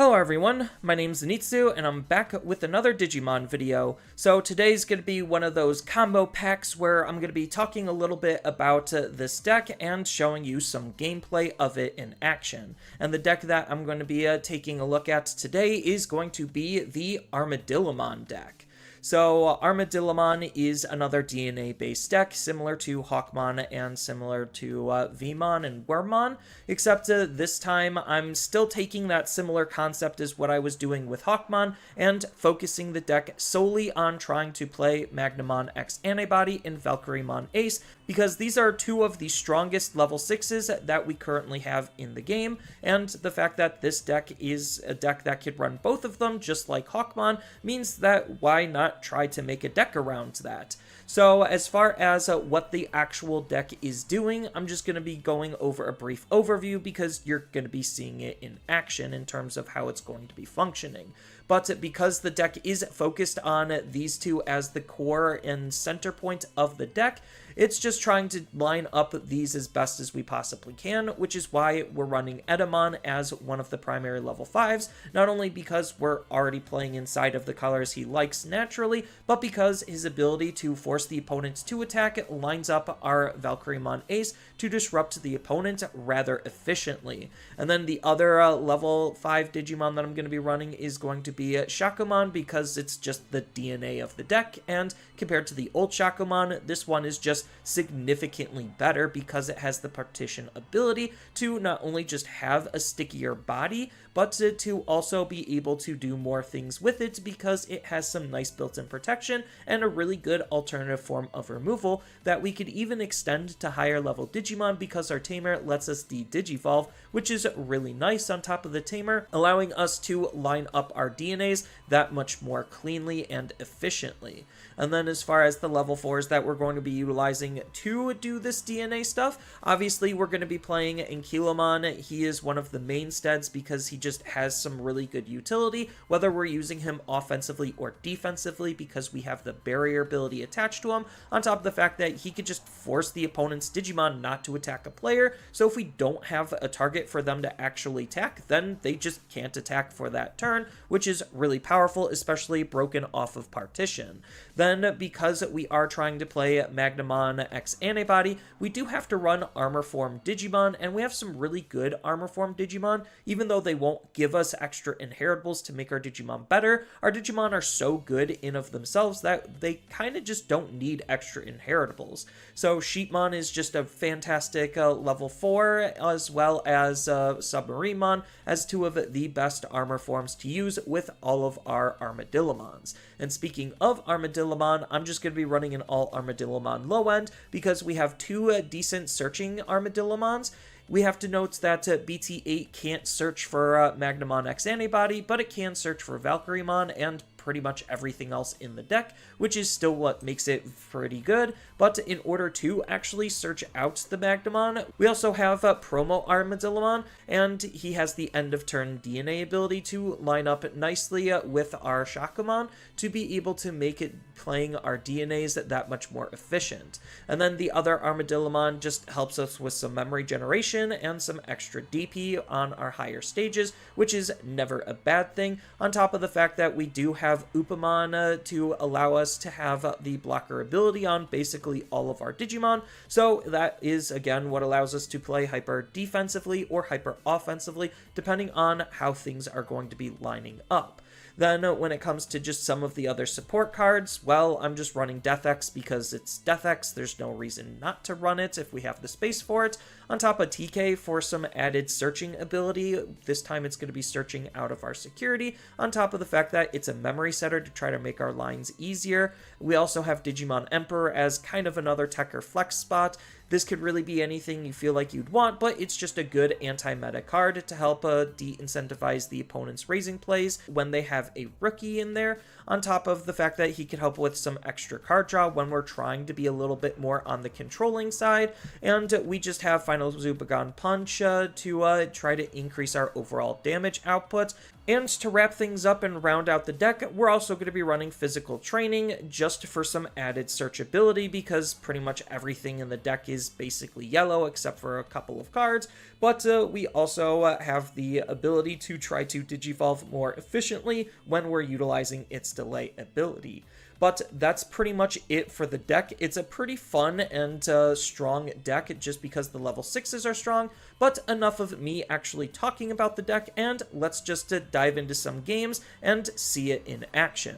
Hello everyone, my name's Zenitsu, and I'm back with another Digimon video. So today's going to be one of those combo packs where I'm going to be talking a little bit about this deck and showing you some gameplay of it in action. And the deck that I'm going to be taking a look at today is going to be the Armadillomon deck. So Armadillomon is another DNA-based deck, similar to Hawkmon and similar to Vmon and Wormmon, except this time I'm still taking that similar concept as what I was doing with Hawkmon and focusing the deck solely on trying to play Magnamon X Antibody and Valkyriemon Ace, because these are two of the strongest level 6s that we currently have in the game, and the fact that this deck is a deck that could run both of them just like Hawkmon means that why not try to make a deck around that. So as far as what the actual deck is doing, I'm just going to be going over a brief overview because you're going to be seeing it in action in terms of how it's going to be functioning. But because the deck is focused on these two as the core and center point of the deck, it's just trying to line up these as best as we possibly can, which is why we're running Edamon as one of the primary level 5s, not only because we're already playing inside of the colors he likes naturally, but because his ability to force the opponent to attack lines up our Valkyriemon Ace to disrupt the opponent rather efficiently. And then the other level 5 Digimon that I'm going to be running is going to be Shakomon, because it's just the DNA of the deck, and compared to the old Shakomon, this one is just significantly better because it has the partition ability to not only just have a stickier body, but to also be able to do more things with it because it has some nice built-in protection and a really good alternative form of removal that we could even extend to higher level Digimon because our Tamer lets us de-digivolve, which is really nice on top of the Tamer, allowing us to line up our DNAs that much more cleanly and efficiently. And then as far as the level 4s that we're going to be utilizing to do this DNA stuff, obviously we're going to be playing Ankylomon. He is one of the mainstays because he just has some really good utility, whether we're using him offensively or defensively, because we have the barrier ability attached to him, on top of the fact that he could just force the opponent's Digimon not to attack a player, so if we don't have a target for them to actually attack, then they just can't attack for that turn, which is really powerful, especially broken off of partition. Then, because we are trying to play Magnamon X Antibody, we do have to run Armor Form Digimon, and we have some really good Armor Form Digimon, even though they won't give us extra inheritables to make our Digimon better. Our Digimon are so good in of themselves that they kind of just don't need extra inheritables. So Sheepmon is just a fantastic level 4, as well as Submarinemon, as two of the best armor forms to use with all of our Armadillomons. And speaking of Armadillomon, I'm just going to be running an all Armadillomon low end because we have two decent searching Armadillomons. We have to note that BT8 can't search for Magnamon X Antibody, but it can search for Valkyriemon and pretty much everything else in the deck, which is still what makes it pretty good. But in order to actually search out the Magnamon, we also have Promo Armadillomon, and he has the end of turn DNA ability to line up nicely with our Shakomon to be able to make it playing our DNAs that much more efficient. And then the other Armadillomon just helps us with some memory generation and some extra DP on our higher stages, which is never a bad thing, on top of the fact that we do have Upamon to allow us to have the blocker ability on basically all of our Digimon, so that is again what allows us to play hyper defensively or hyper offensively depending on how things are going to be lining up. Then when it comes to just some of the other support cards, well, I'm just running DeathX because it's DeathX. There's no reason not to run it if we have the space for it. On top of TK for some added searching ability. This time it's going to be searching out of our security, on top of the fact that it's a memory setter to try to make our lines easier. We also have Digimon Emperor as kind of another tech or flex spot. This could really be anything you feel like you'd want, but it's just a good anti-meta card to help de-incentivize the opponent's raising plays when they have a rookie in there, on top of the fact that he can help with some extra card draw when we're trying to be a little bit more on the controlling side. And we just have Final Zubagon Punch to try to increase our overall damage output, And to wrap things up and round out the deck, we're also going to be running physical training just for some added searchability, because pretty much everything in the deck is basically yellow except for a couple of cards. But we also have the ability to try to digivolve more efficiently when we're utilizing its delay ability. But that's pretty much it for the deck. It's a pretty fun and strong deck just because the level 6s are strong. But enough of me actually talking about the deck, and let's just dive into some games and see it in action.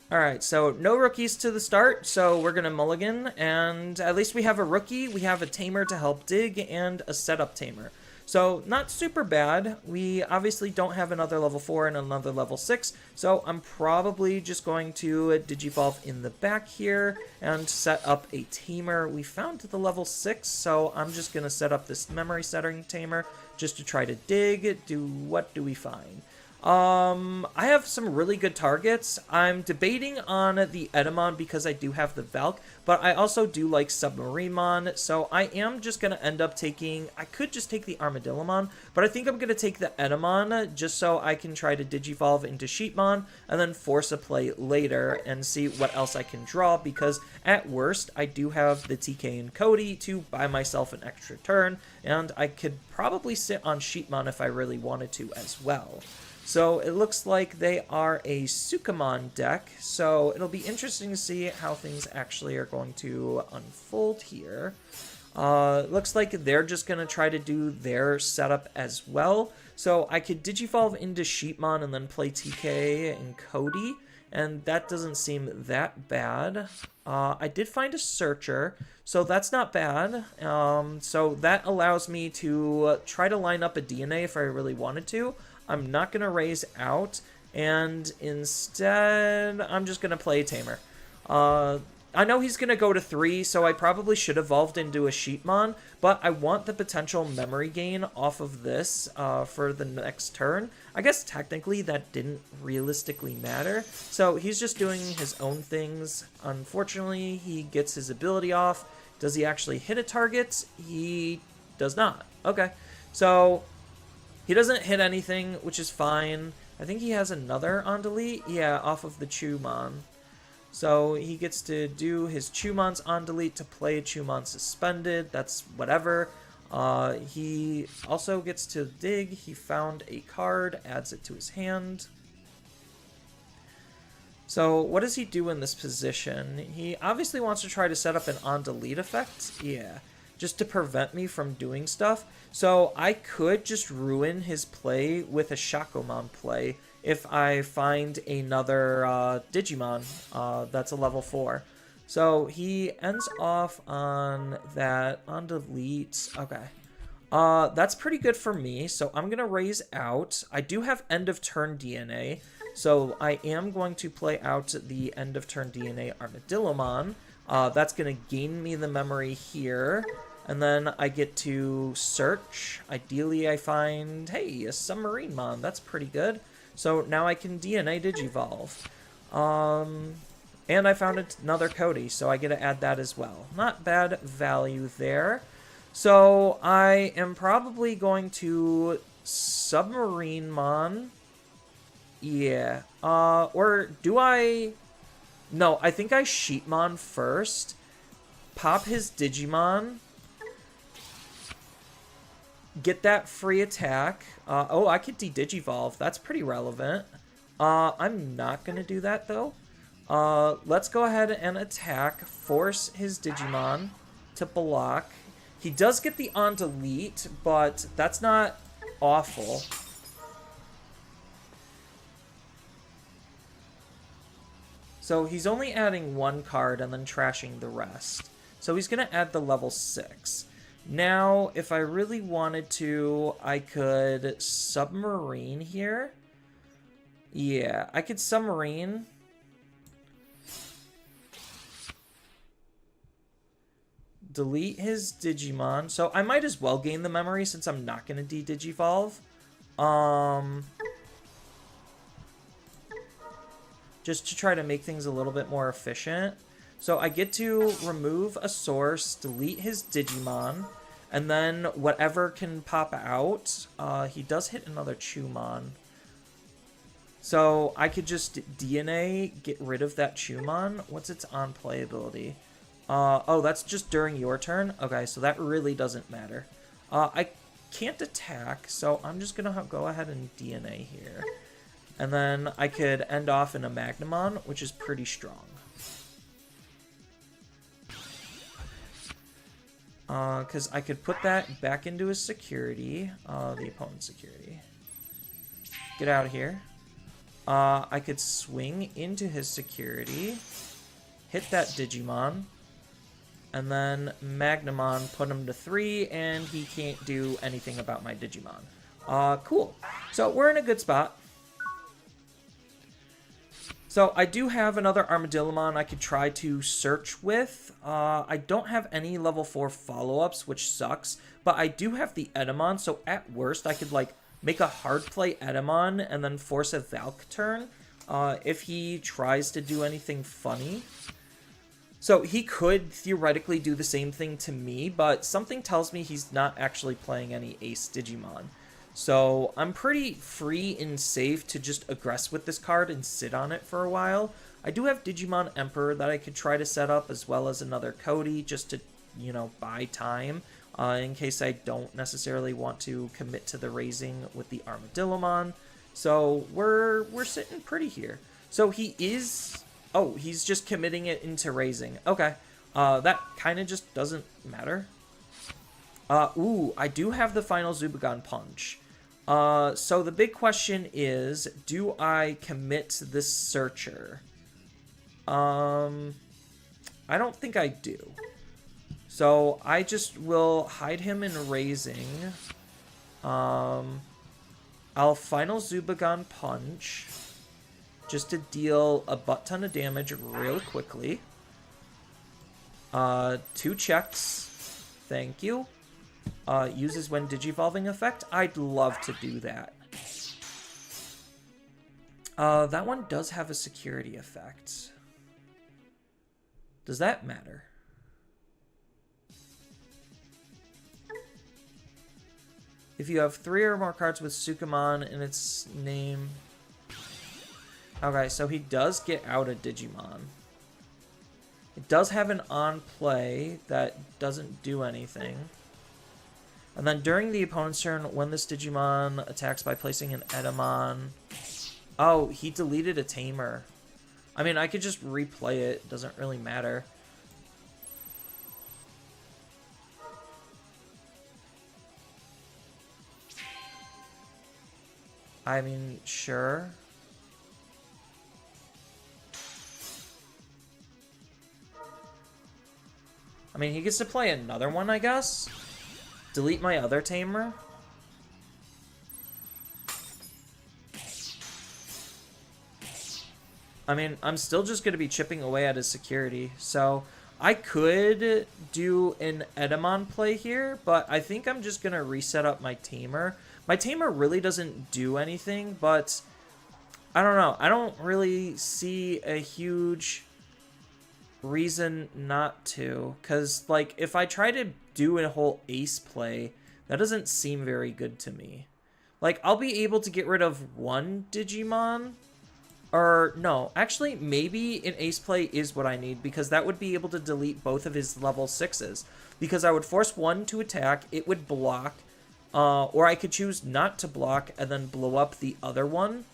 Alright, so no rookies to the start, so we're going to mulligan, and at least we have a rookie, we have a tamer to help dig, and a setup tamer. So, not super bad. We obviously don't have another level 4 and another level 6, so I'm probably just going to digivolve in the back here and set up a tamer. We found the level 6, so I'm just going to set up this memory setting tamer just to try to dig. What do we find? I have some really good targets. I'm debating on the Edamon because I do have the Valk, but I also do like Submarinmon, so I am just going to end up taking... I could just take the Armadillomon, but I think I'm going to take the Edamon just so I can try to digivolve into Sheepmon and then force a play later and see what else I can draw, because at worst, I do have the TK and Cody to buy myself an extra turn, and I could probably sit on Sheepmon if I really wanted to as well. So it looks like they are a Sukamon deck, so it'll be interesting to see how things actually are going to unfold here. Looks like they're just going to try to do their setup as well. So I could digivolve into Sheepmon and then play TK and Cody, and that doesn't seem that bad. I did find a Searcher, so that's not bad. So that allows me to try to line up a DNA if I really wanted to. I'm not going to raise out, and instead, I'm just going to play a Tamer. I know he's going to go to 3, so I probably should have evolved into a Sheepmon, but I want the potential memory gain off of this for the next turn. I guess technically that didn't realistically matter, so he's just doing his own things. Unfortunately, he gets his ability off. Does he actually hit a target? He does not. Okay, so... he doesn't hit anything, which is fine. I think he has another on delete. Yeah, off of the Chumon. So he gets to do his Chumon's on delete to play Chumon suspended. That's whatever. He also gets to dig. He found a card, adds it to his hand. So what does he do in this position? He obviously wants to try to set up an on delete effect. Yeah. Just to prevent me from doing stuff. So I could just ruin his play with a Shakomon play if I find another Digimon that's a level 4. So he ends off on that on delete. Okay. That's pretty good for me. So I'm going to raise out. I do have end of turn DNA. So I am going to play out the end of turn DNA Armadillomon. That's going to gain me the memory here. And then I get to search. Ideally, I find, hey, a Submarinmon. That's pretty good. So now I can DNA Digivolve. And I found another Cody, so I get to add that as well. Not bad value there. So I am probably going to Submarinmon. Yeah. Or do I... no, I think I Sheepmon first. Pop his Digimon. Get that free attack. Oh, I could de-Digivolve. That's pretty relevant. I'm not going to do that, though. Let's go ahead and attack. Force his Digimon to block. He does get the on-delete, but that's not awful. So he's only adding one card and then trashing the rest. So he's going to add the level 6. Now, if I really wanted to, I could Submarine here. Yeah, I could Submarine. Delete his Digimon. So I might as well gain the memory since I'm not going to de-Digivolve. Just to try to make things a little bit more efficient. So I get to remove a source, delete his Digimon, And then whatever can pop out, he does hit another Chumon. So I could just DNA, get rid of that Chumon. What's its on-play ability? Oh, that's just during your turn? Okay, so that really doesn't matter. I can't attack, so I'm just going to go ahead and DNA here. And then I could end off in a Magnamon, which is pretty strong. Because I could put that back into his security, the opponent's security. Get out of here. I could swing into his security, hit that Digimon, and then Magnamon, put him to 3, and he can't do anything about my Digimon. Cool. So we're in a good spot. So I do have another Armadillomon I could try to search with. I don't have any level 4 follow-ups, which sucks, but I do have the Edamon, so at worst I could like make a hard play Edamon and then force a Valk turn if he tries to do anything funny. So he could theoretically do the same thing to me, but something tells me he's not actually playing any Ace Digimon. So I'm pretty free and safe to just aggress with this card and sit on it for a while. I do have Digimon Emperor that I could try to set up, as well as another Cody, just to, you know, buy time, in case I don't necessarily want to commit to the raising with the Armadillomon. So we're sitting pretty here. So he is... Oh, he's just committing it into raising. Okay. That kind of just doesn't matter. Ooh, I do have the final Zubagon Punch. So the big question is, do I commit this Searcher? I don't think I do. So I just will hide him in raising. I'll final Zubagon Punch, just to deal a butt ton of damage real quickly. 2 checks. Thank you. Uses when Digivolving effect. I'd love to do that. That one does have a security effect. Does that matter? If you have 3 or more cards with Sukamon in its name... Okay, so he does get out a Digimon. It does have an on-play that doesn't do anything. And then during the opponent's turn, when this Digimon attacks by placing an Edamon... Oh, he deleted a Tamer. I mean, I could just replay it. Doesn't really matter. I mean, sure. I mean, he gets to play another one, I guess. Delete my other Tamer. I mean, I'm still just going to be chipping away at his security. So, I could do an Edamon play here, but I think I'm just going to reset up my Tamer. My Tamer really doesn't do anything, but I don't know. I don't really see a huge reason not to, because like if I try to do a whole ace play, that doesn't seem very good to me. Like, I'll be able to get rid of one Digimon, or no, actually maybe an ace play is what I need, because that would be able to delete both of his level 6s, because I would force one to attack, it would block, or I could choose not to block and then blow up the other one.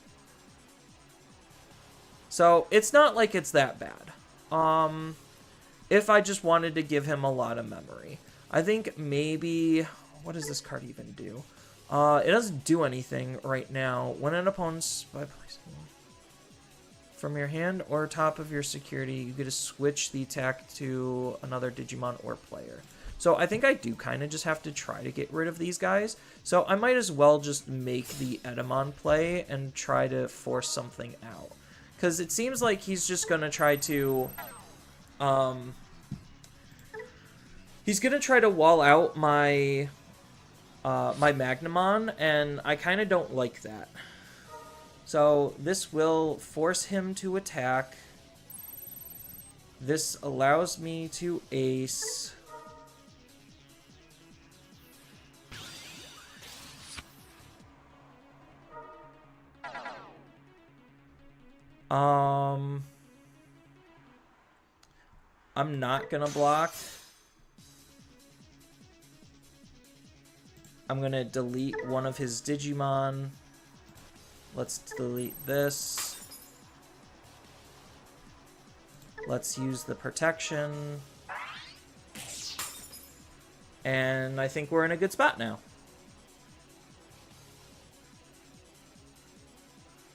So it's not like it's that bad. If I just wanted to give him a lot of memory. I think maybe... What does this card even do? It doesn't do anything right now. When an opponent's... By placing from your hand or top of your security, you get to switch the attack to another Digimon or player. So I think I do kind of just have to try to get rid of these guys. So I might as well just make the Edamon play and try to force something out. Because it seems like he's just going to try to... he's going to try to wall out my... my Magnamon, and I kind of don't like that. So this will force him to attack. This allows me to ace. I'm not gonna block. I'm gonna delete one of his Digimon. Let's delete this. Let's use the protection. And I think we're in a good spot now.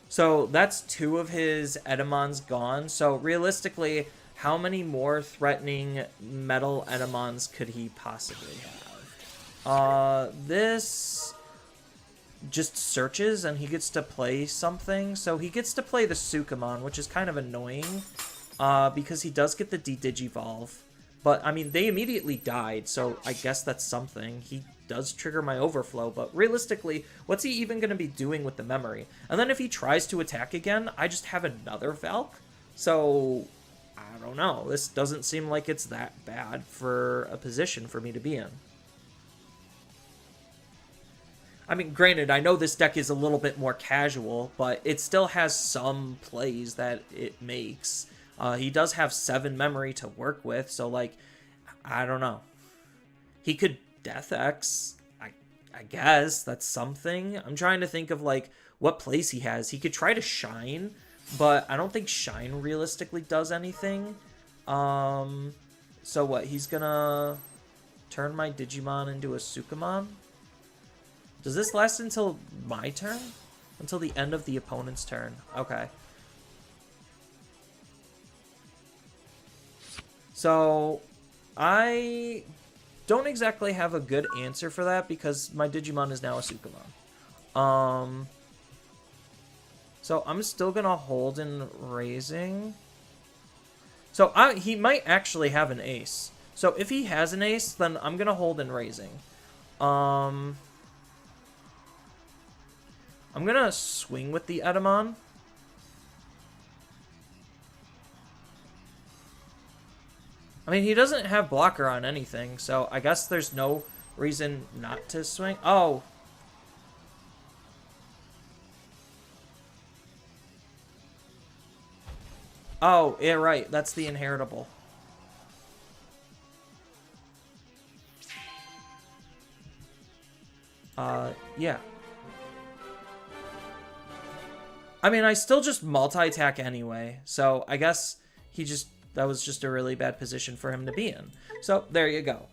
So that's 2 of his Edamons gone. So realistically, how many more threatening metal Edamons could he possibly have? This just searches and he gets to play something. So he gets to play the Sukamon, which is kind of annoying because he does get the D-Digivolve. But, I mean, they immediately died, so I guess that's something. He does trigger my overflow, but realistically, what's he even going to be doing with the memory? And then if he tries to attack again, I just have another Valk. So, I don't know. This doesn't seem like it's that bad for a position for me to be in. I mean, granted, I know this deck is a little bit more casual, but it still has some plays that it makes. He does have 7 memory to work with, so, like, I don't know. He could Death X, I guess. That's something. I'm trying to think of, like, what place he has. He could try to Shine, but I don't think Shine realistically does anything. So what? He's gonna turn my Digimon into a Sukamon? Does this last until my turn? Until the end of the opponent's turn. Okay. So, I don't exactly have a good answer for that because my Digimon is now a Sukamon. So I'm still gonna hold in raising. So he might actually have an ace. So if he has an ace, then I'm gonna hold in raising. I'm gonna swing with the Edamon. I mean, he doesn't have blocker on anything, so I guess there's no reason not to swing. Oh. Oh, yeah, right. That's the inheritable. Yeah. I mean, I still just multi-attack anyway, so I guess that was just a really bad position for him to be in. So, there you go.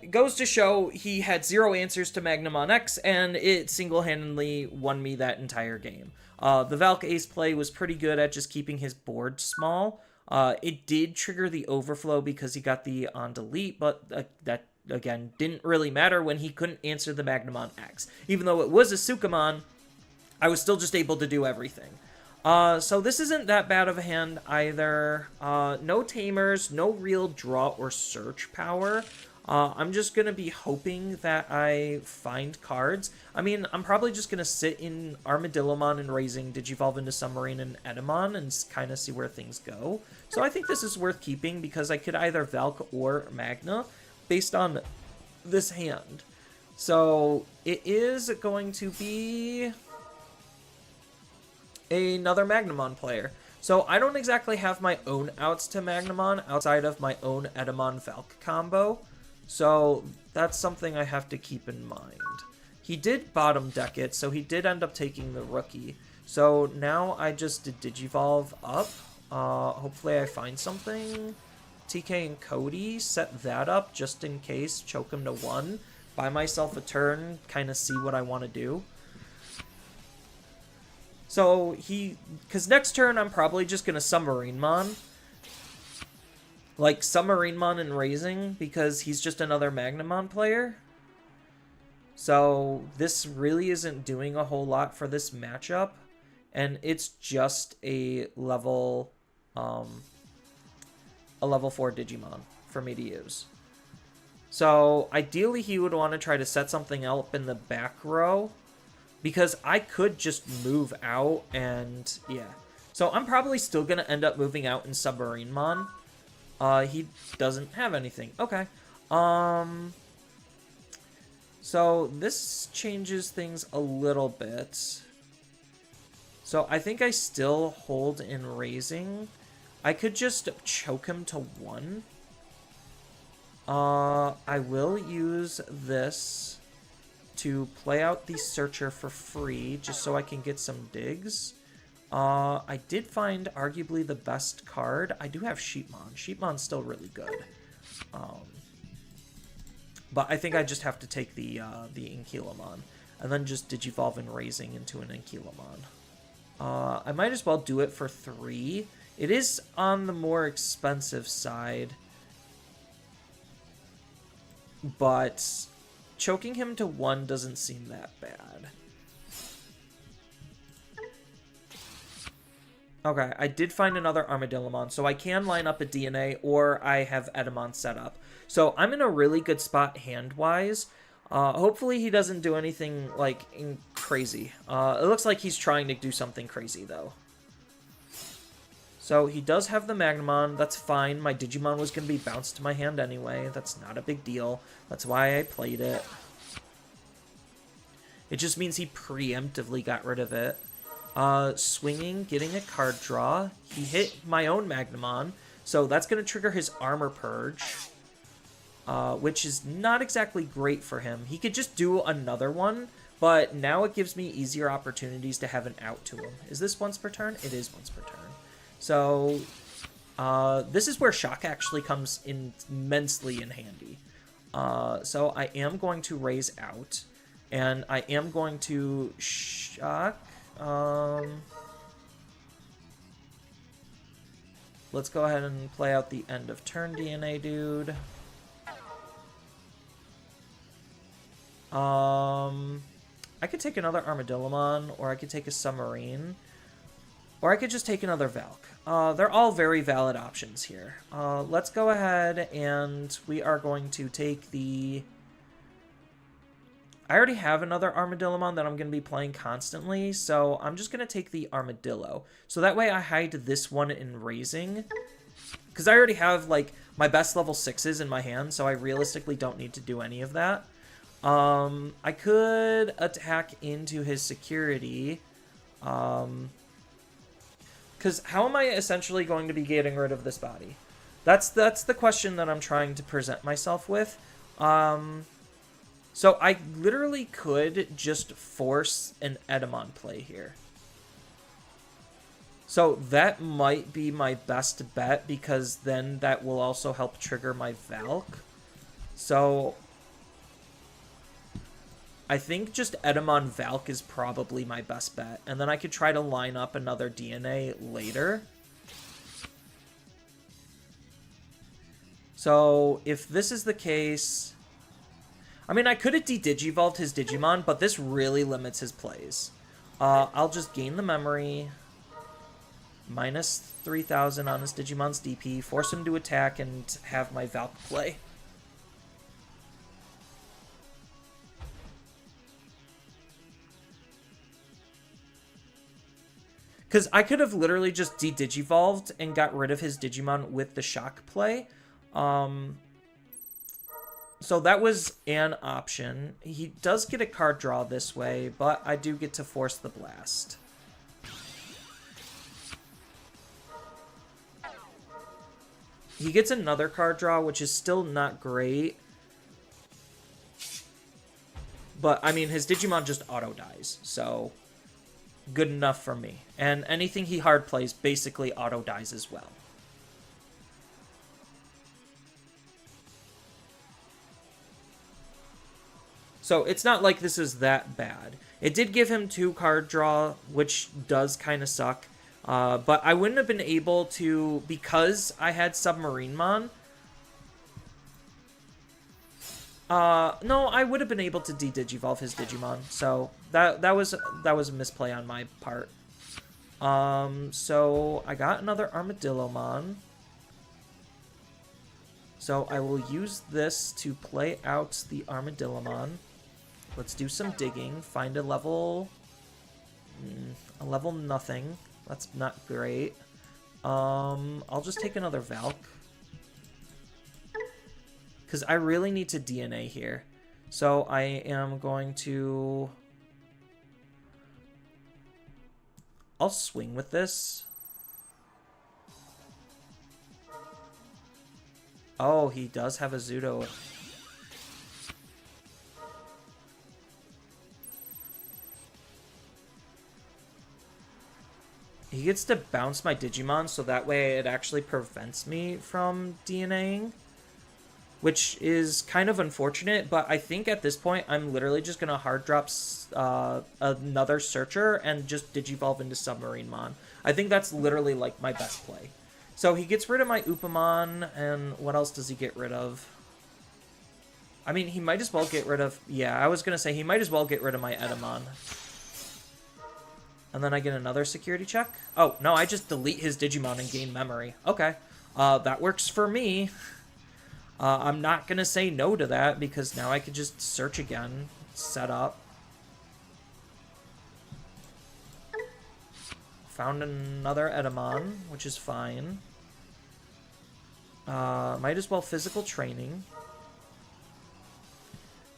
It goes to show he had 0 answers to Magnamon X, and it single-handedly won me that entire game. The Valk Ace play was pretty good at just keeping his board small. It did trigger the overflow because he got the on delete, but that, again, didn't really matter when he couldn't answer the Magnamon X. Even though it was a Sukamon, I was still just able to do everything. So this isn't that bad of a hand either. No tamers, no real draw or search power. I'm just going to be hoping that I find cards. I mean, I'm probably just going to sit in Armadillomon and raising Digivolve into Submarine and Edamon and kind of see where things go. So I think this is worth keeping because I could either Valk or Magna based on this hand. So it is going to be another Magnamon player. So I don't exactly have my own outs to Magnamon outside of my own Edamon Valk combo. So that's something I have to keep in mind. He did bottom deck it, so he did end up taking the rookie. So now I just did Digivolve up. Hopefully I find something. TK and Cody, set that up just in case. Choke him to 1. Buy myself a turn, kind of see what I want to do. So because next turn I'm probably just going to Submarinemon. Like Submarinemon and raising, because he's just another Magnamon player. So this really isn't doing a whole lot for this matchup. And it's just a level 4 Digimon for me to use. So ideally he would want to try to set something up in the back row, because I could just move out and, yeah. So I'm probably still going to end up moving out in Submarinemon. He doesn't have anything. Okay. So this changes things a little bit. So I think I still hold in raising. I could just choke him to 1. I will use this to play out the Searcher for free, just so I can get some digs. I did find arguably the best card. I do have Sheepmon. Sheepmon's still really good. But I think I just have to take the Ankylomon, and then just Digivolve and Raising into an Ankylomon. I might as well do it for 3. It is on the more expensive side, but choking him to 1 doesn't seem that bad. Okay, I did find another Armadillomon, so I can line up a DNA, or I have Edamon set up. So I'm in a really good spot hand-wise. Hopefully he doesn't do anything, like, crazy. It looks like he's trying to do something crazy, though. So he does have the Magnamon. That's fine. My Digimon was going to be bounced to my hand anyway. That's not a big deal. That's why I played it. It just means he preemptively got rid of it. Swinging, getting a card draw. He hit my own Magnamon, so that's going to trigger his Armor Purge, which is not exactly great for him. He could just do another one, but now it gives me easier opportunities to have an out to him. Is this once per turn? It is once per turn. So, this is where Shock actually comes in immensely in handy. So I am going to raise out, and I am going to Shock. Let's go ahead and play out the end of turn DNA, dude. I could take another Armadillomon, or I could take a Submarine, or I could just take another Valk. They're all very valid options here. Let's go ahead and we are going to take the... I already have another Armadillomon that I'm going to be playing constantly, so I'm just going to take the Armadillo. So that way I hide this one in Raising, because I already have, like, my best level 6s in my hand, so I realistically don't need to do any of that. I could attack into his security, because how am I essentially going to be getting rid of this body? That's the question that I'm trying to present myself with. So I literally could just force an Edamon play here. So that might be my best bet, because then that will also help trigger my Valk. So I think just Edamon Valk is probably my best bet. And then I could try to line up another DNA later. So if this is the case... I mean, I could have de-Digivolved his Digimon, but this really limits his plays. I'll just gain the memory. Minus 3,000 on his Digimon's DP. Force him to attack and have my Valk play. Because I could have literally just de-Digivolved and got rid of his Digimon with the Shock play. So that was an option. He does get a card draw this way, but I do get to force the blast. He gets another card draw, which is still not great. But, I mean, his Digimon just auto-dies, so good enough for me. And anything he hard plays basically auto-dies as well. So it's not like this is that bad. It did give him 2 card draw, which does kind of suck. But I wouldn't have been able to, because I had Submarinemon. No, I would have been able to de-Digivolve his Digimon. So that was a misplay on my part. So I got another Armadillomon. So I will use this to play out the Armadillomon. Let's do some digging. Find a level... nothing. That's not great. I'll just take another Valk. Because I really need to DNA here. So I am going to... I'll swing with this. Oh, he does have a Zudo. He gets to bounce my Digimon, so that way it actually prevents me from DNAing. Which is kind of unfortunate, but I think at this point I'm literally just going to hard drop another Searcher and just Digivolve into Submarinemon. I think that's literally like my best play. So he gets rid of my Upamon, and what else does he get rid of? I mean, he might as well get rid of... Yeah, I was going to say he might as well get rid of my Edamon. And then I get another security check? Oh, no, I just delete his Digimon and gain memory. Okay, that works for me. I'm not going to say no to that, because now I could just search again, set up. Found another Edamon, which is fine. Might as well physical training.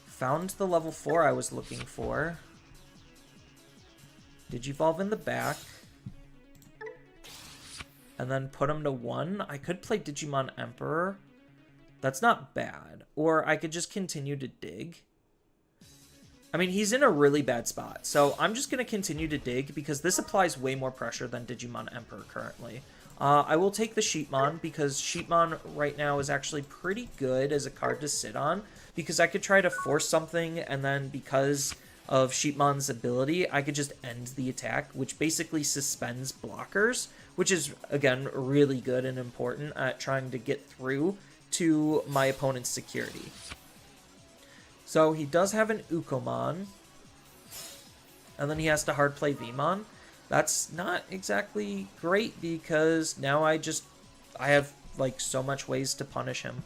Found the level 4 I was looking for. Digivolve in the back. And then put him to 1. I could play Digimon Emperor. That's not bad. Or I could just continue to dig. I mean, he's in a really bad spot. So I'm just going to continue to dig because this applies way more pressure than Digimon Emperor currently. I will take the Sheepmon because Sheepmon right now is actually pretty good as a card to sit on. Because I could try to force something, and then because of Sheepmon's ability, I could just end the attack, which basically suspends blockers, which is, again, really good and important at trying to get through to my opponent's security. So he does have an Ukomon, and then he has to hard play Vmon. That's not exactly great because now I have like so much ways to punish him.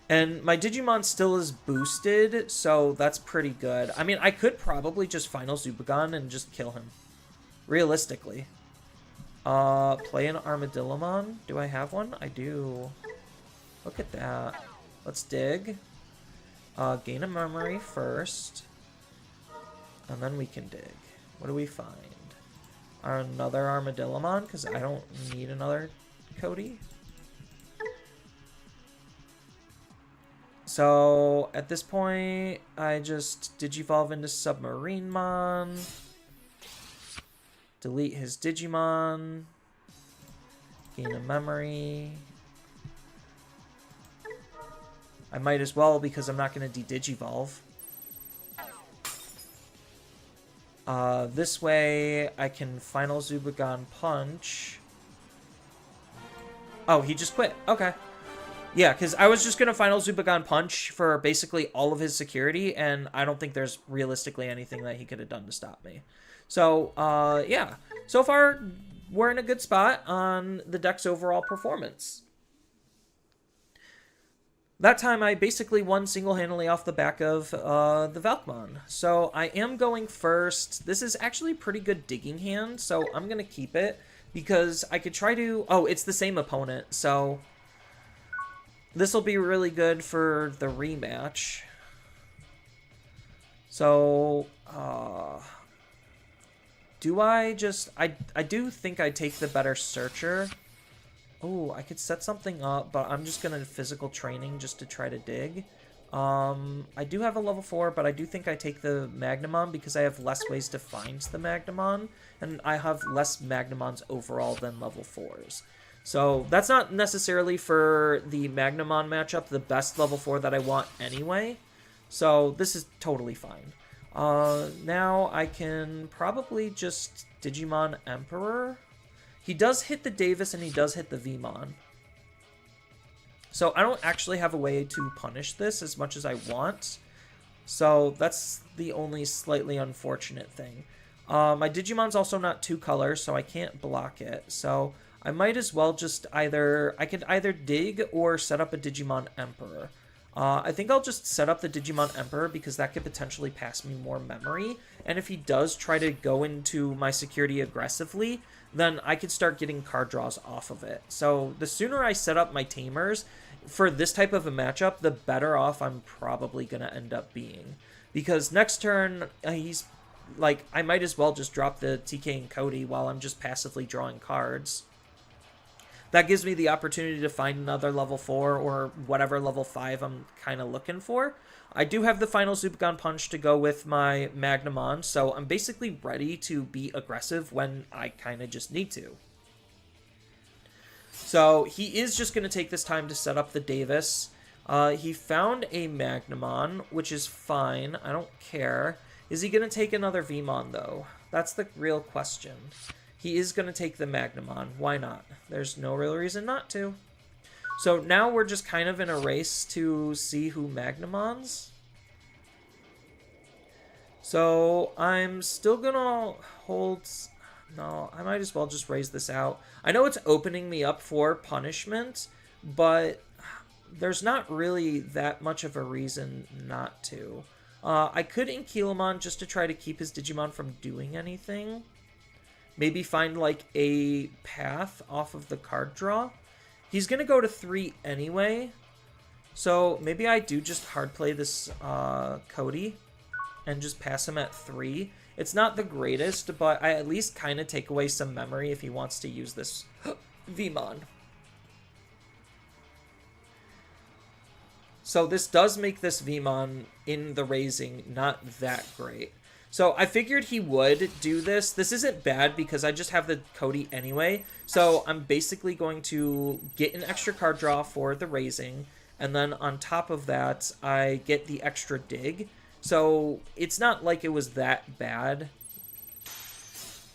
And my Digimon still is boosted, so that's pretty good. I mean, I could probably just Final Zubagon and just kill him. Realistically. Play an Armadillomon. Do I have one? I do. Look at that. Let's dig. Gain a memory first. And then we can dig. What do we find? Another Armadillomon, because I don't need another Cody. So, at this point, I just Digivolve into Submarinemon. Delete his Digimon. Gain a memory. I might as well because I'm not going to de-Digivolve. This way, I can Final Zubagon Punch. Oh, he just quit. Okay. Yeah, because I was just going to Final Zubagon Punch for basically all of his security, and I don't think there's realistically anything that he could have done to stop me. So, yeah. So far, we're in a good spot on the deck's overall performance. That time, I basically won single-handedly off the back of the Valkmon. So, I am going first. This is actually a pretty good digging hand, so I'm going to keep it, because I could try to... Oh, it's the same opponent, so... This will be really good for the rematch. So, do I just... I do think I take the better Searcher. Oh, I could set something up, but I'm just going to physical training just to try to dig. I do have a level 4, but I do think I take the Magnamon because I have less ways to find the Magnamon, and I have less Magnamons overall than level 4s. So that's not necessarily for the Magnamon matchup the best level 4 that I want anyway. So this is totally fine. Now I can probably just Digimon Emperor. He does hit the Davis and he does hit the Vmon. So I don't actually have a way to punish this as much as I want. So that's the only slightly unfortunate thing. My Digimon's also not 2 colors, so I can't block it. So I might as well just I could either dig or set up a Digimon Emperor. I think I'll just set up the Digimon Emperor because that could potentially pass me more memory. And if he does try to go into my security aggressively, then I could start getting card draws off of it. So the sooner I set up my Tamers for this type of a matchup, the better off I'm probably going to end up being. Because next turn, he's like, I might as well just drop the TK and Cody while I'm just passively drawing cards. That gives me the opportunity to find another level 4 or whatever level 5 I'm kind of looking for. I do have the final Zubagon Punch to go with my Magnamon, so I'm basically ready to be aggressive when I kind of just need to. So he is just going to take this time to set up the Davis. He found a Magnamon, which is fine. I don't care. Is he going to take another Vmon, though? That's the real question. He is going to take the Magnamon. Why not? There's no real reason not to. So now we're just kind of in a race to see who Magnamons. So I'm still going to hold... No, I might as well just raise this out. I know it's opening me up for punishment, but there's not really that much of a reason not to. I could Armadillomon just to try to keep his Digimon from doing anything. Maybe find, like, a path off of the card draw. He's going to go to 3 anyway. So maybe I do just hard play this Cody and just pass him at 3. It's not the greatest, but I at least kind of take away some memory if he wants to use this Vmon. So this does make this Vmon in the raising not that great. So I figured he would do this. This isn't bad because I just have the Cody anyway. So I'm basically going to get an extra card draw for the raising. And then on top of that, I get the extra dig. So it's not like it was that bad.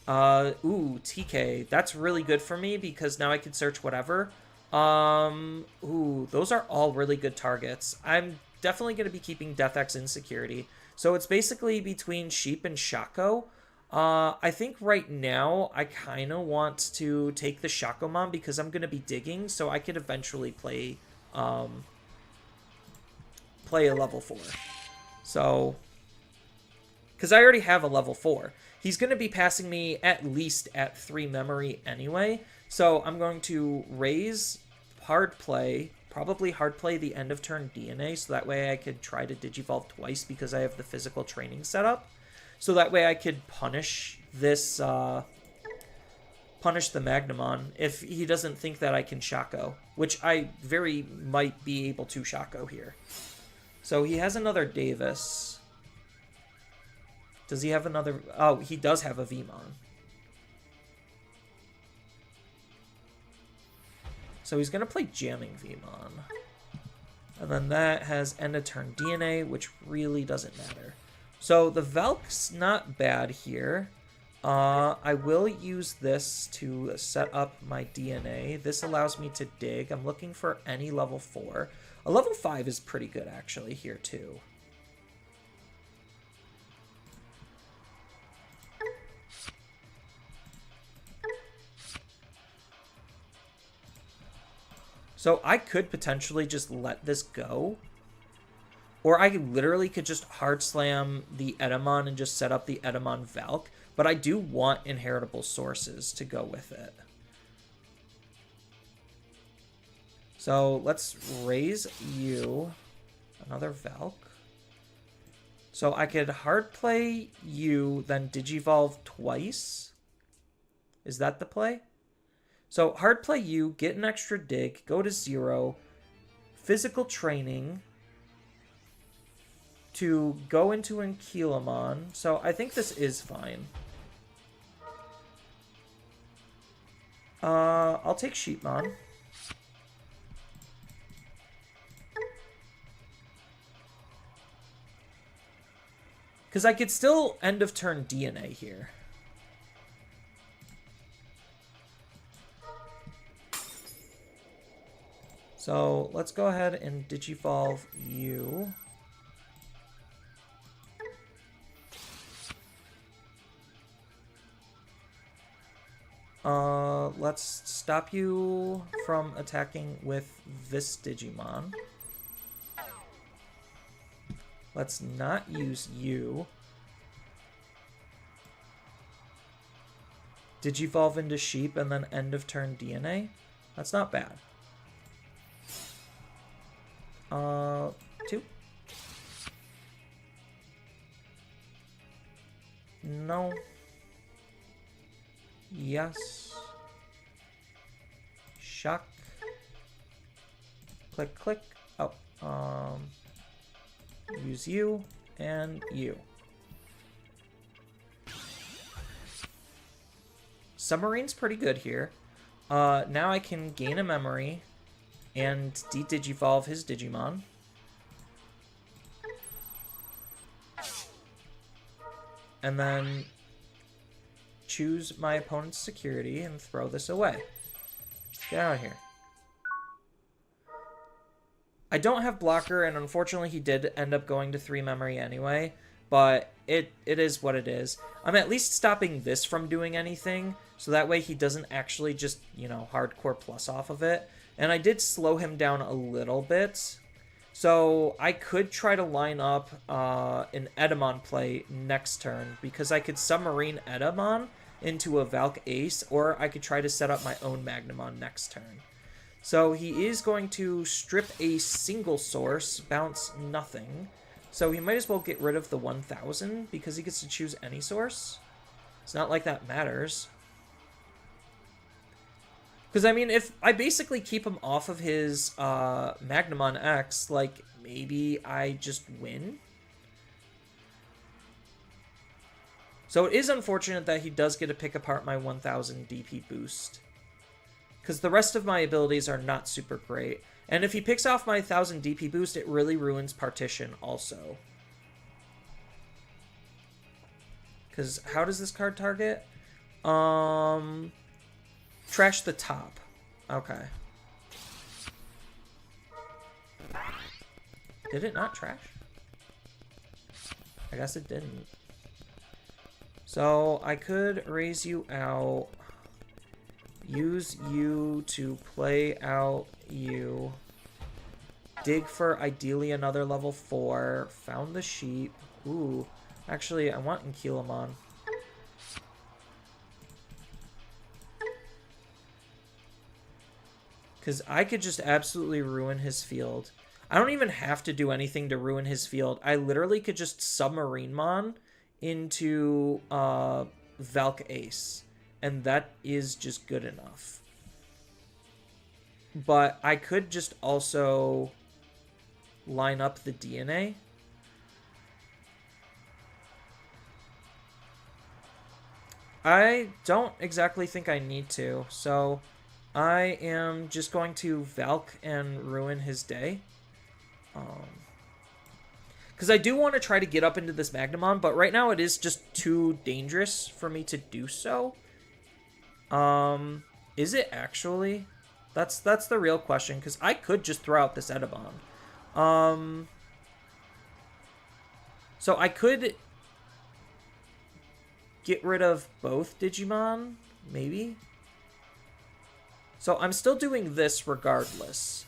Ooh, TK. That's really good for me because now I can search whatever. Ooh, those are all really good targets. I'm definitely going to be keeping Death X Insecurity. So it's basically between Sheep and Shaco. I think right now I kind of want to take the Shakomon because I'm going to be digging, so I could eventually play a level 4. So, because I already have a level 4. He's going to be passing me at least at 3 memory anyway. So I'm going to raise hard play, probably hard play the end of turn DNA, so that way I could try to Digivolve twice because I have the physical training set up. So that way I could punish this, punish the Magnamon if he doesn't think that I can Shaco, which I very might be able to Shaco here. So he has another Davis. Does he have another... Oh, he does have a Vmon. So he's going to play Jamming Vmon. And then that has end of turn DNA, which really doesn't matter. So the Valk's not bad here. I will use this to set up my DNA. This allows me to dig. I'm looking for any level 4. A level 5 is pretty good, actually, here, too. So I could potentially just let this go. Or I literally could just hard slam the Edamon and just set up the Edamon Valk. But I do want inheritable sources to go with it. So let's raise you another Valk. So I could hard play you, then Digivolve twice. Is that the play? So hard play you, get an extra dig, go to 0, physical training to go into Armadillomon. So I think this is fine. I'll take Sheepmon. Because I could still end of turn DNA here. So let's go ahead and Digivolve you. Let's stop you from attacking with this Digimon. Let's not use you. Digivolve into Sheep and then end of turn DNA. That's not bad. 2. No. Yes. Shock. Click, click. Oh, use you and you. Submarine's pretty good here. Now I can gain a memory and de-digivolve his Digimon. And then choose my opponent's security and throw this away. Get out of here. I don't have blocker, and unfortunately he did end up going to 3 memory anyway, but it is what it is. I'm at least stopping this from doing anything, so that way he doesn't actually just, you know, hardcore plus off of it. And I did slow him down a little bit, so I could try to line up an Edamon play next turn, because I could submarine Edamon into a Valk Ace, or I could try to set up my own Magnamon next turn. So he is going to strip a single source, bounce nothing. So he might as well get rid of the 1000 because he gets to choose any source. It's not like that matters. Because, I mean, if I basically keep him off of his Magnamon X, like, maybe I just win. So it is unfortunate that he does get to pick apart my 1000 DP boost, because the rest of my abilities are not super great. And if he picks off my 1000 DP boost, it really ruins Partition also. Because how does this card target? Trash the top. Okay. Did it not trash? I guess it didn't. So I could raise you out. Use you to play out you. Dig for ideally another level 4. Found the sheep. Ooh. Actually, I want Armadillomon. Because I could just absolutely ruin his field. I don't even have to do anything to ruin his field. I literally could just Submarinemon into Valk Ace. And that is just good enough. But I could just also line up the DNA. I don't exactly think I need to, so I am just going to Valk and ruin his day. Because I do want to try to get up into this Magnamon, but right now it is just too dangerous for me to do so. Is it actually? That's the real question, because I could just throw out this Edamon. So I could get rid of both Digimon, maybe? So I'm still doing this regardless.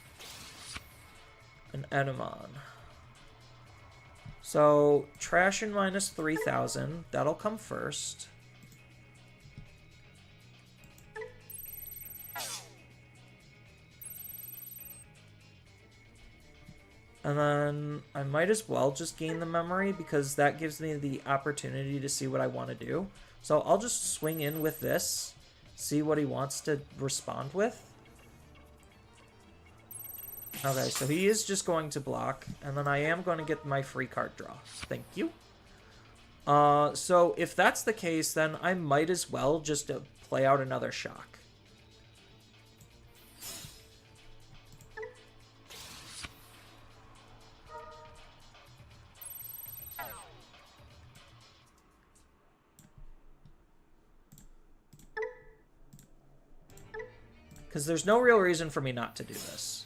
An Edamon. So trash and minus 3000, that'll come first. And then I might as well just gain the memory, because that gives me the opportunity to see what I want to do. So I'll just swing in with this, see what he wants to respond with. Okay, so he is just going to block, and then I am going to get my free card draw. Thank you. So if that's the case, then I might as well just play out another shock. Because there's no real reason for me not to do this.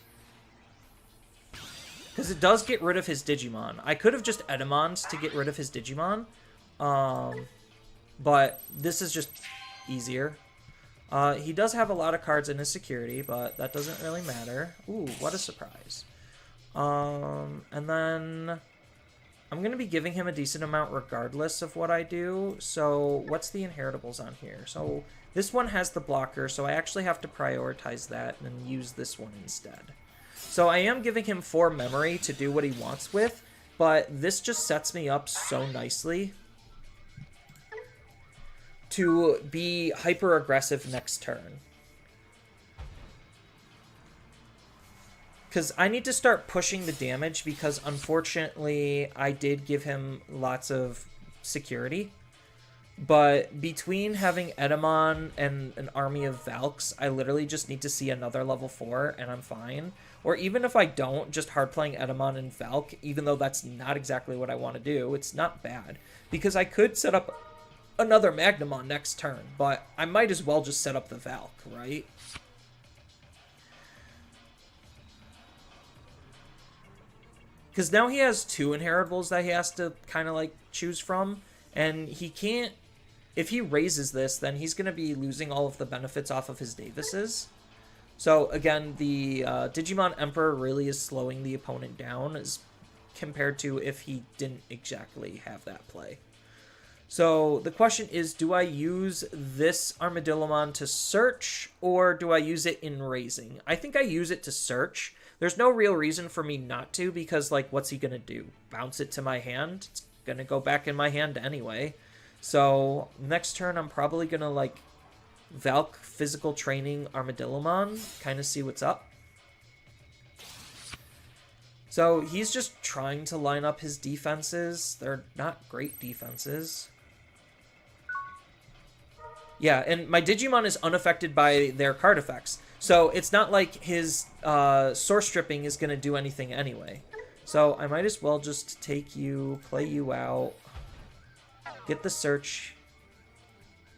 Because it does get rid of his Digimon. I could have just Edamoned to get rid of his Digimon. But this is just easier. He does have a lot of cards in his security, but that doesn't really matter. Ooh, what a surprise. And then I'm going to be giving him a decent amount regardless of what I do. So what's the inheritables on here? So this one has the blocker, so I actually have to prioritize that and use this one instead. So I am giving him 4 memory to do what he wants with, but this just sets me up so nicely. to be hyper aggressive next turn. Because I need to start pushing the damage, because unfortunately I did give him lots of security. But between having Edamon and an army of Valks, I literally just need to see another level 4 and I'm fine. Or even if I don't, just hard playing Edamon and Valk, even though that's not exactly what I want to do, it's not bad. Because I could set up another Magnamon next turn, but I might as well just set up the Valk, right? Because now he has 2 inheritables that he has to kind of like choose from, and he can't, if he raises this, then he's going to be losing all of the benefits off of his Davises. So again, the Digimon Emperor really is slowing the opponent down as compared to if he didn't exactly have that play. So the question is, do I use this Armadillomon to search, or do I use it in raising? I think I use it to search. There's no real reason for me not to, because, like, what's he going to do? Bounce it to my hand? It's going to go back in my hand anyway. So next turn, I'm probably going to, like, Valk physical training Armadillomon, kind of see what's up. So he's just trying to line up his defenses. They're not great defenses. Yeah, and my Digimon is unaffected by their card effects. So it's not like his source stripping is going to do anything anyway. So I might as well just take you, play you out, get the search.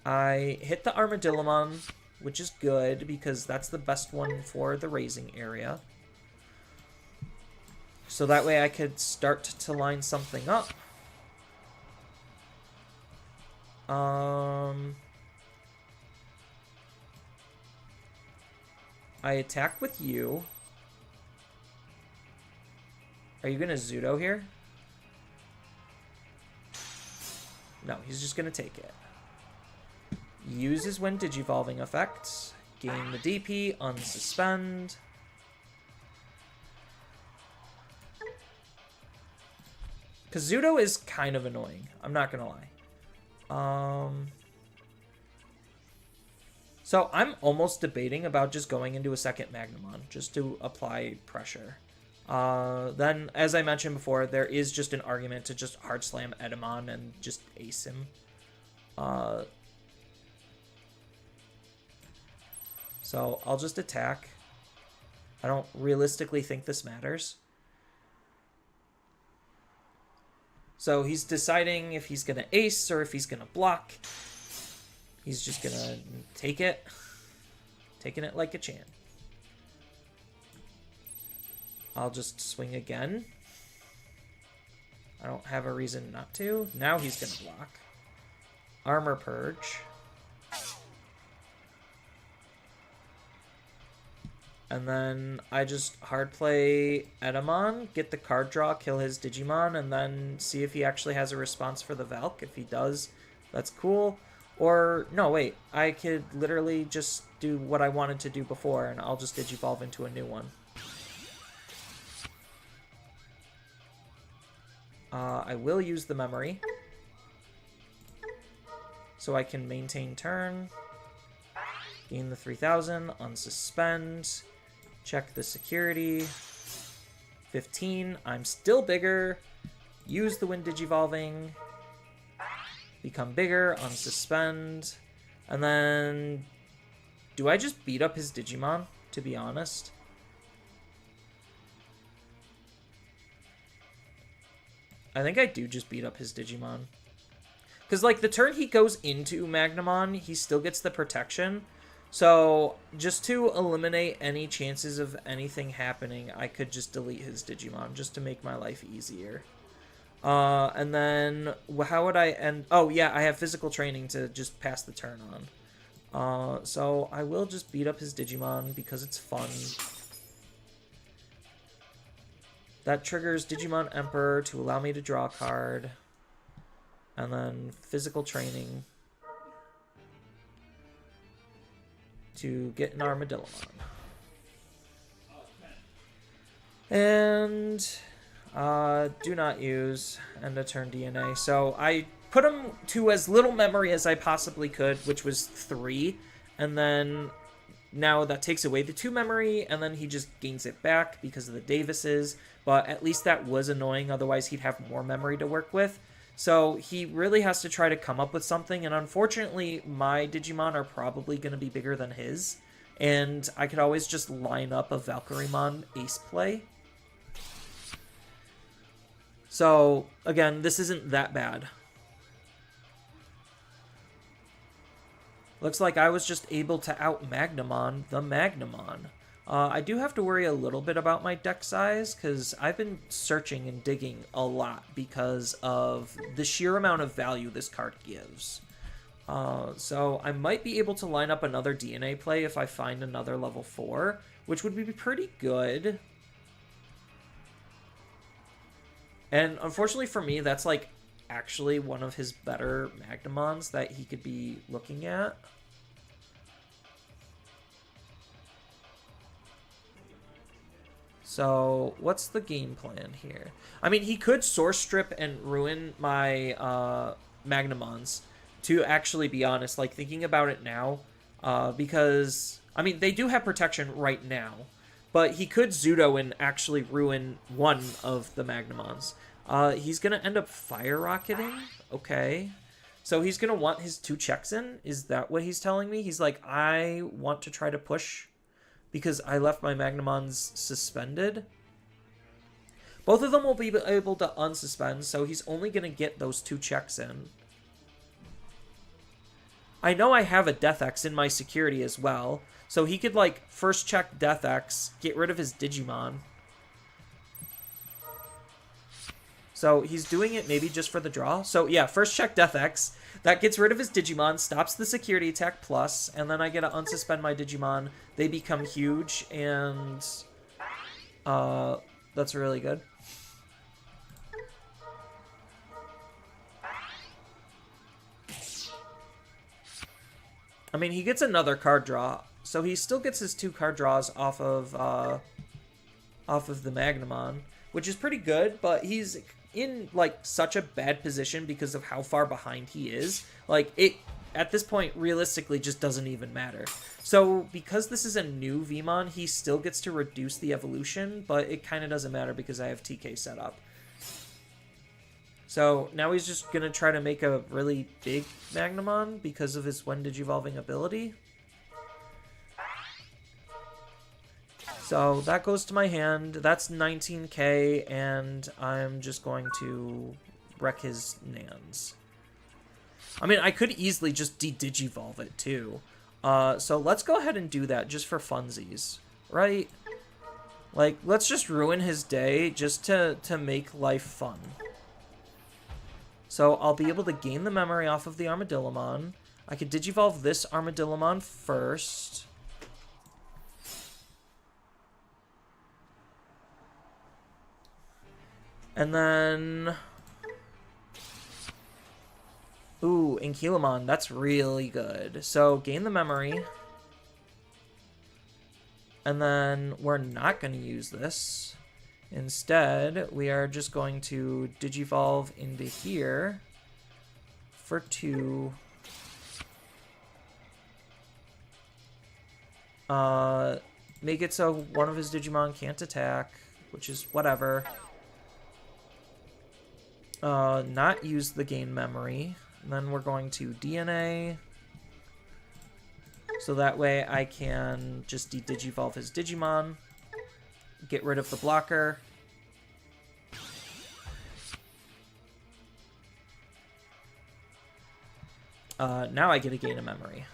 I hit the Armadillomon, which is good because that's the best one for the raising area. So that way I could start to line something up. I attack with you. Are you going to Zudo here? No, he's just going to take it. Use his Wind Digivolving effects. Gain the DP, unsuspend. Because Zudo is kind of annoying. I'm not going to lie. So I'm almost debating about just going into a second Magnamon, just to apply pressure. Then, as I mentioned before, there is just an argument to just hard slam Edamon and just ace him. So I'll just attack. I don't realistically think this matters. So he's deciding if he's going to ace or if he's going to block. He's just going to take it. Taking it like a champ. I'll just swing again. I don't have a reason not to. Now he's going to block. Armor Purge. And then I just hard play Edamon, get the card draw, kill his Digimon, and then see if he actually has a response for the Valk. If he does, that's cool. Or, no, wait, I could literally just do what I wanted to do before, and I'll just Digivolve into a new one. I will use the memory, so I can maintain turn, gain the 3000, unsuspend, check the security, 15, I'm still bigger, use the Wind Digivolving, become bigger, unsuspend, and then do I just beat up his Digimon, to be honest? I think I do just beat up his Digimon. Because, like, the turn he goes into Magnamon, he still gets the protection. So, just to eliminate any chances of anything happening, I could just delete his Digimon, just to make my life easier. And then, how would I end? Oh, yeah, I have physical training to just pass the turn on. So, I will just beat up his Digimon because it's fun. That triggers Digimon Emperor to allow me to draw a card. And then physical training to get an Armadillomon. And do not use end of turn DNA. So I put him to as little memory as I possibly could, which was 3, and then now that takes away the 2 memory, and then he just gains it back because of the Davises, but at least that was annoying, otherwise he'd have more memory to work with. So he really has to try to come up with something, and unfortunately my Digimon are probably going to be bigger than his, and I could always just line up a Valkyremon ace play. So, again, this isn't that bad. Looks like I was just able to out-Magnamon the Magnamon. I do have to worry a little bit about my deck size, because I've been searching and digging a lot because of the sheer amount of value this card gives. So I might be able to line up another DNA play if I find another level 4, which would be pretty good. And unfortunately for me, that's like actually one of his better Magnamons that he could be looking at. So, what's the game plan here? I mean, he could Source Strip and ruin my Magnamons, to actually be honest, like, thinking about it now, because, I mean, they do have protection right now, but he could Zudo and actually ruin one of the Magnamons. He's going to end up Fire Rocketing? Okay. So he's going to want his 2 checks in? Is that what he's telling me? He's like, I want to try to push because I left my Magnamons suspended. Both of them will be able to unsuspend, so he's only going to get those 2 checks in. I know I have a Death X in my security as well, so he could, like, first check Death X, get rid of his Digimon. So he's doing it maybe just for the draw. So yeah, first check Death X. That gets rid of his Digimon, stops the security attack plus, and then I get to unsuspend my Digimon. They become huge, and that's really good. I mean, he gets another card draw, so he still gets his 2 card draws off of the Magnamon, which is pretty good, but he's in, like, such a bad position because of how far behind he is. Like, it, at this point, realistically, just doesn't even matter. So, because this is a new Vmon, he still gets to reduce the evolution, but it kind of doesn't matter because I have TK set up. So, now he's just going to try to make a really big Magnamon because of his when Digivolving ability. So that goes to my hand. That's 19k, and I'm just going to wreck his Nans. I mean, I could easily just de-Digivolve it too. So let's go ahead and do that just for funsies, right? Like, let's just ruin his day just to make life fun. So I'll be able to gain the memory off of the Armadillomon. I could Digivolve this Armadillomon first. And then... Ooh, Ankylomon, that's really good. So, gain the memory. And then we're not going to use this. Instead, we are just going to Digivolve into here for 2. Make it so one of his Digimon can't attack, which is whatever. Not use the gain memory. And then we're going to DNA. So that way I can just de-Digivolve his Digimon. Get rid of the blocker. Now I get a gain of memory.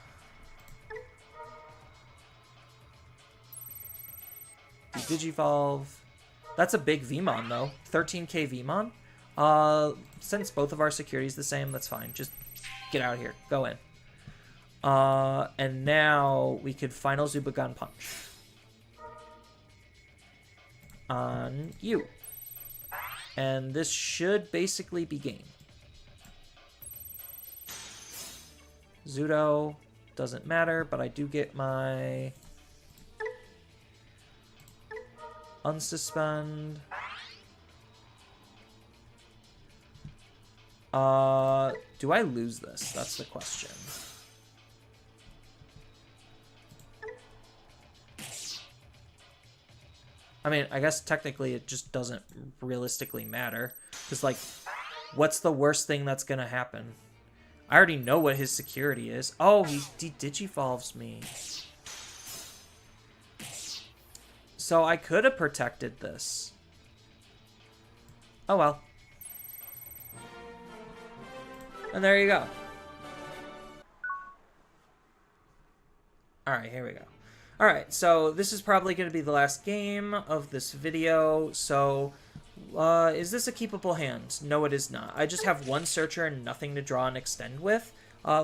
De-Digivolve. That's a big Vmon though. 13k Vmon. Since both of our security is the same, that's fine. Just get out of here. Go in. And now we could final Zubagon Punch. On you. And this should basically be game. Zudo doesn't matter, but I do get my unsuspend. Do I lose this? That's the question. I mean, I guess technically it just doesn't realistically matter. Because, like, what's the worst thing that's gonna happen? I already know what his security is. Oh, he digivolves me. So I could have protected this. Oh well. And there you go. Alright, here we go. Alright, so this is probably going to be the last game of this video. So, is this a keepable hand? No, it is not. I just have one searcher and nothing to draw and extend with.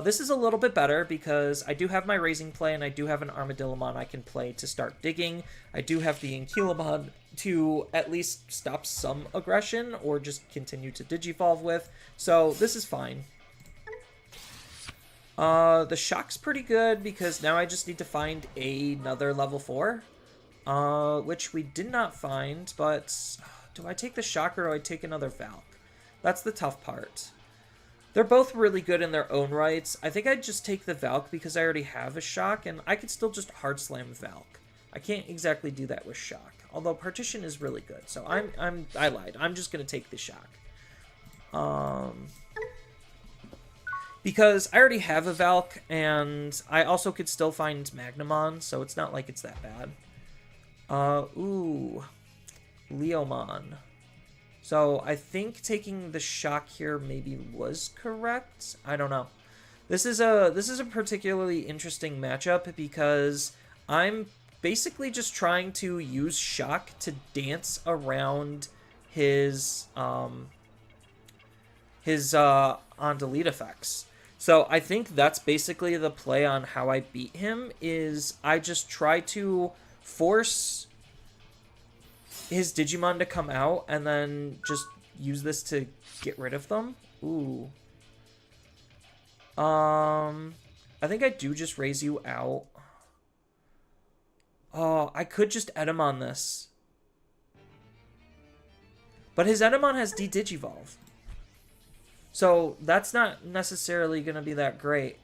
This is a little bit better because I do have my raising play and I do have an Armadillomon I can play to start digging. I do have the Armadillomon to at least stop some aggression or just continue to digivolve with. So this is fine. The shock's pretty good because now I just need to find another level 4, which we did not find, but do I take the shock or do I take another Valk? That's the tough part. They're both really good in their own rights. I think I'd just take the Valk because I already have a shock, and I could still just hard slam Valk. I can't exactly do that with shock, although partition is really good. So I lied. I'm just gonna take the shock. Because I already have a Valk, and I also could still find Magnamon, so it's not like it's that bad. Ooh, Leomon. So I think taking the shock here maybe was correct. I don't know. This is a particularly interesting matchup because I'm basically just trying to use shock to dance around his on delete effects. So I think that's basically the play on how I beat him, is I just try to force his Digimon to come out and then just use this to get rid of them. Ooh. I think I do just raise you out. Oh, I could just Edamon this. But his Edamon has D-Digivolve. So that's not necessarily going to be that great.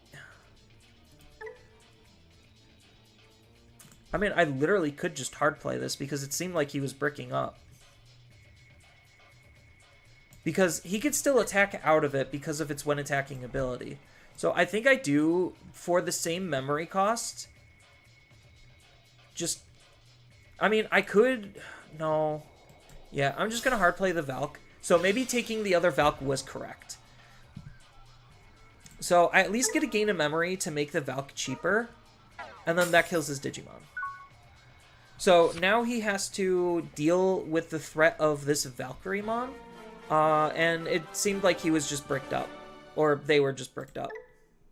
I mean, I literally could just hard play this because it seemed like he was bricking up. Because he could still attack out of it because of its when attacking ability. So I think I do, for the same memory cost, just... I mean, I could... No. Yeah, I'm just going to hard play the Valk. So maybe taking the other Valk was correct. So I at least get a gain of memory to make the Valk cheaper. And then that kills his Digimon. So now he has to deal with the threat of this Valkyremon. And it seemed like he was just bricked up. Or they were just bricked up.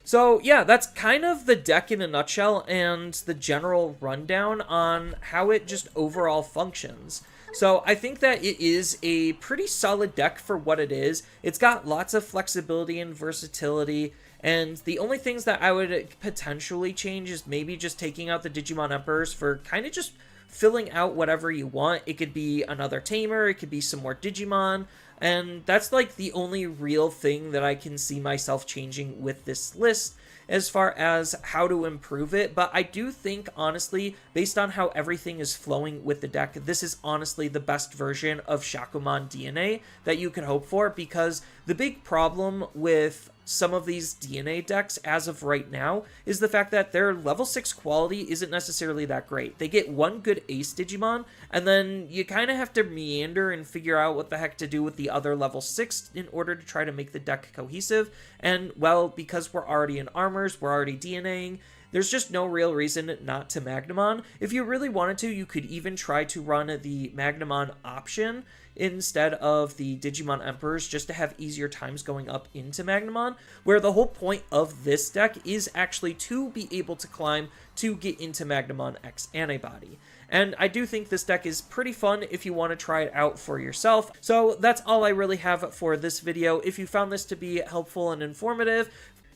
So yeah, that's kind of the deck in a nutshell and the general rundown on how it just overall functions. So I think that it is a pretty solid deck for what it is. It's got lots of flexibility and versatility, and the only things that I would potentially change is maybe just taking out the Digimon Emperors for kind of just filling out whatever you want. It could be another Tamer, it could be some more Digimon, and that's like the only real thing that I can see myself changing with this list as far as how to improve it. But I do think, honestly, based on how everything is flowing with the deck, this is honestly the best version of Shakumon DNA that you could hope for, because the big problem with some of these DNA decks as of right now is the fact that their level 6 quality isn't necessarily that great. They get one good ace Digimon, and then you kind of have to meander and figure out what the heck to do with the other level 6 in order to try to make the deck cohesive. And, well, because we're already in armors, we're already DNAing, there's just no real reason not to Magnamon. If you really wanted to, you could even try to run the Magnamon option instead of the Digimon Emperors, just to have easier times going up into Magnamon, where the whole point of this deck is actually to be able to climb to get into Magnamon X Antibody. And I do think this deck is pretty fun if you want to try it out for yourself. So that's all I really have for this video. If you found this to be helpful and informative,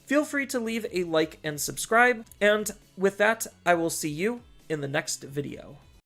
feel free to leave a like and subscribe. And with that, I will see you in the next video.